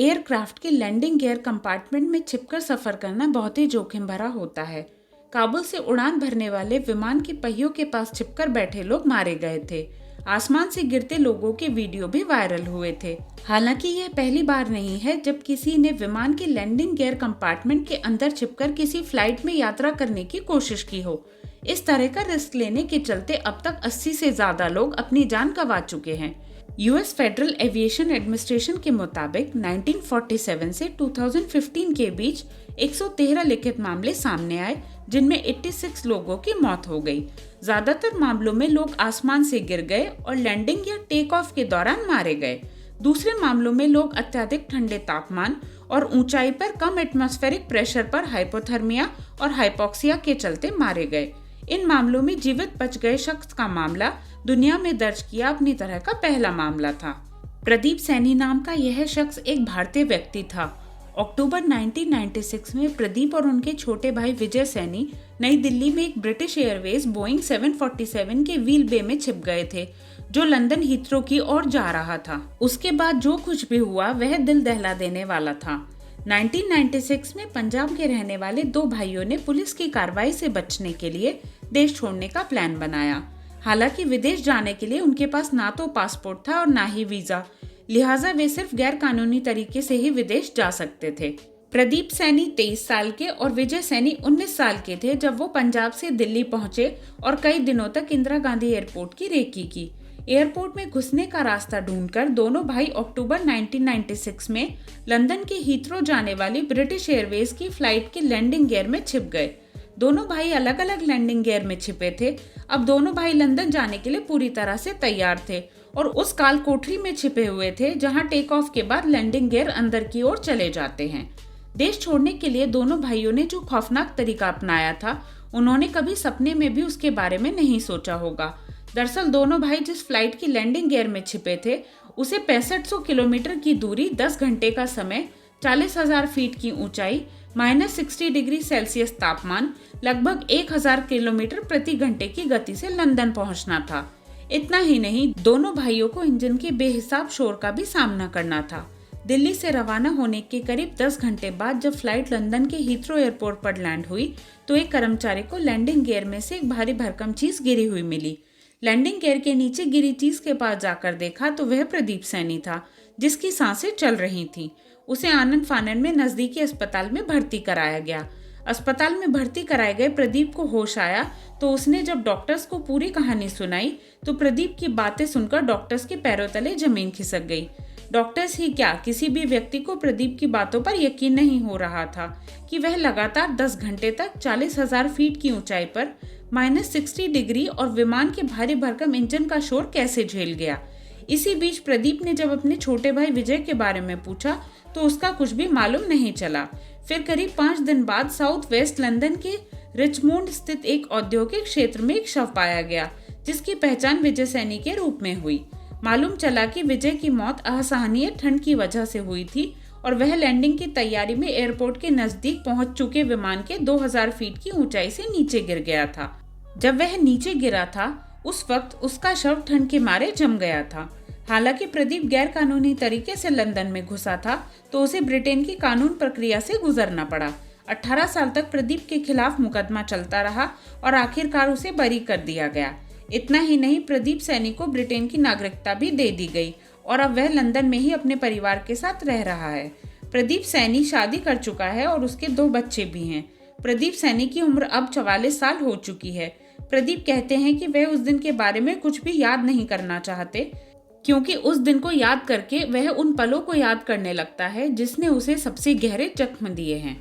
Aircraft के landing gear compartment में छिपकर सफर करना बहुत ही जोखिम भरा होता है। काबुल से उड़ान भरने वाले विमान के पहियों के पास छिपकर बैठे लोग मारे गए थे। आसमान से गिरते लोगों के वीडियो भी वायरल हुए थे। हालांकि यह पहली बार नहीं है जब किसी ने विमान के लैंडिंग गियर कंपार्टमेंट के अंदर छिपकर किसी फ्लाइट में यात्रा करने की कोशिश की हो। इस तरह का रिस्क लेने के चलते अब तक 80 से ज्यादा लोग अपनी जान गंवा चुके हैं। यूएस फेडरल एविएशन एडमिनिस्ट्रेशन के मुताबिक 1947 से 2015 के बीच 113 लिखित मामले सामने आए, जिनमें 86 लोगों की मौत हो गई। ज्यादातर मामलों में लोग आसमान से गिर गए और लैंडिंग या टेक ऑफ के दौरान मारे गए। दूसरे मामलों में लोग अत्यधिक ठंडे तापमान और ऊंचाई पर कम एटमॉस्फेरिक प्रेशर पर हाइपोथर्मिया और हाइपोक्सिया के चलते मारे गए। इन मामलों में जीवित बच गए शख्स का मामला दुनिया में दर्ज किया अपनी तरह का पहला मामला था। प्रदीप सैनी नाम का यह शख्स एक भारतीय व्यक्ति था। अक्टूबर 1996 में प्रदीप और उनके छोटे भाई विजय सैनी नई दिल्ली में एक ब्रिटिश एयरवेज बोइंग 747 के व्हील बे में छिप गए थे, जो लंदन हीथ्रो की ओर जा रहा था। उसके बाद जो कुछ भी हुआ वह दिल दहला देने वाला था। 1996 में पंजाब के रहने वाले दो भाइयों ने पुलिस की कार्रवाई से बचने के लिए देश छोड़ने का प्लान बनाया। हालांकि विदेश जाने के लिए उनके पास ना तो पासपोर्ट था और ना ही वीजा, लिहाजा वे सिर्फ गैर कानूनी तरीके से ही विदेश जा सकते थे। प्रदीप सैनी 23 साल के और विजय सैनी 19 साल के थे जब वो पंजाब से दिल्ली पहुंचे और कई दिनों तक इंदिरा गांधी एयरपोर्ट की रेकी की। एयरपोर्ट में घुसने का रास्ता ढूंढकर दोनों भाई अक्टूबर 1996 में लंदन के हीथ्रो जाने वाली ब्रिटिश एयरवेज की फ्लाइट के लैंडिंग गियर में छिप गए। दोनों भाई अलग अलग लैंडिंग गियर में छिपे थे। अब दोनों भाई लंदन जाने के लिए पूरी तरह से तैयार थे और उस काल कोठरी में छिपे हुए थे जहां टेक ऑफ के बाद लैंडिंग गियर अंदर की ओर चले जाते हैं। देश छोड़ने के लिए दोनों भाइयों ने जो खौफनाक तरीका अपनाया था, उन्होंने कभी सपने में भी उसके बारे में नहीं सोचा होगा। दरअसल दोनों भाई जिस फ्लाइट की लैंडिंग गियर में छिपे थे, उसे 6500 किलोमीटर की दूरी, 10 घंटे का समय, 40,000 फीट की ऊंचाई, -60 डिग्री सेल्सियस तापमान, लगभग 1000 किलोमीटर प्रति घंटे की गति से लंदन पहुंचना था। इतना ही नहीं, दोनों भाइयों को इंजन के बेहिसाब शोर का भी सामना करना था। दिल्ली से रवाना होने के करीब 10 घंटे बाद जब फ्लाइट लंदन के हीथ्रो एयरपोर्ट पर लैंड हुई तो एक कर्मचारी को लैंडिंग गियर में से एक भारी भरकम चीज गिरी हुई मिली। लैंडिंग गियर के नीचे गिरी चीज के पास जाकर देखा तो वह प्रदीप सैनी था, जिसकी सांसें चल रही थीं। उसे आनन फानन में नजदीकी अस्पताल में भर्ती कराया गया। अस्पताल में भर्ती कराए गए प्रदीप को होश आया तो उसने जब डॉक्टर्स को पूरी कहानी सुनाई तो प्रदीप की बातें सुनकर डॉक्टर्स के पैरों तले जमीन खिसक गई। डॉक्टर्स ही क्या, किसी भी व्यक्ति को प्रदीप की बातों पर यकीन नहीं हो रहा था कि वह लगातार 10 घंटे तक 40,000 फीट की ऊंचाई पर -60 डिग्री और विमान के भारी भरकम इंजन का शोर कैसे झेल गया। इसी बीच प्रदीप ने जब अपने छोटे भाई विजय के बारे में पूछा तो उसका कुछ भी मालूम नहीं चला। फिर करीब 5 दिन बाद साउथ वेस्ट लंदन के रिचमोंड स्थित एक औद्योगिक क्षेत्र में एक शव पाया गया, जिसकी पहचान विजय सैनी के रूप में हुई। मालूम चला कि विजय की मौत असहनीय ठंड की वजह से हुई थी और वह लैंडिंग की तैयारी में एयरपोर्ट के नजदीक पहुंच चुके विमान के 2000 फीट की ऊंचाई से नीचे गिर गया था। जब वह नीचे गिरा था उस वक्त उसका शव ठंड के मारे जम गया था। हालांकि प्रदीप गैर कानूनी तरीके से लंदन में घुसा था तो उसे ब्रिटेन की कानून प्रक्रिया से गुजरना पड़ा। 18 साल तक प्रदीप के खिलाफ मुकदमा चलता रहा और आखिरकार उसे बरी कर दिया गया। इतना ही नहीं, प्रदीप सैनी को ब्रिटेन की नागरिकता भी दे दी गई और अब वह लंदन में ही अपने परिवार के साथ रह रहा है। प्रदीप सैनी शादी कर चुका है और उसके 2 बच्चे भी हैं। प्रदीप सैनी की उम्र अब 44 साल हो चुकी है। प्रदीप कहते हैं कि वह उस दिन के बारे में कुछ भी याद नहीं करना चाहते, क्योंकि उस दिन को याद करके वह उन पलों को याद करने लगता है जिसने उसे सबसे गहरे जख्म दिए हैं।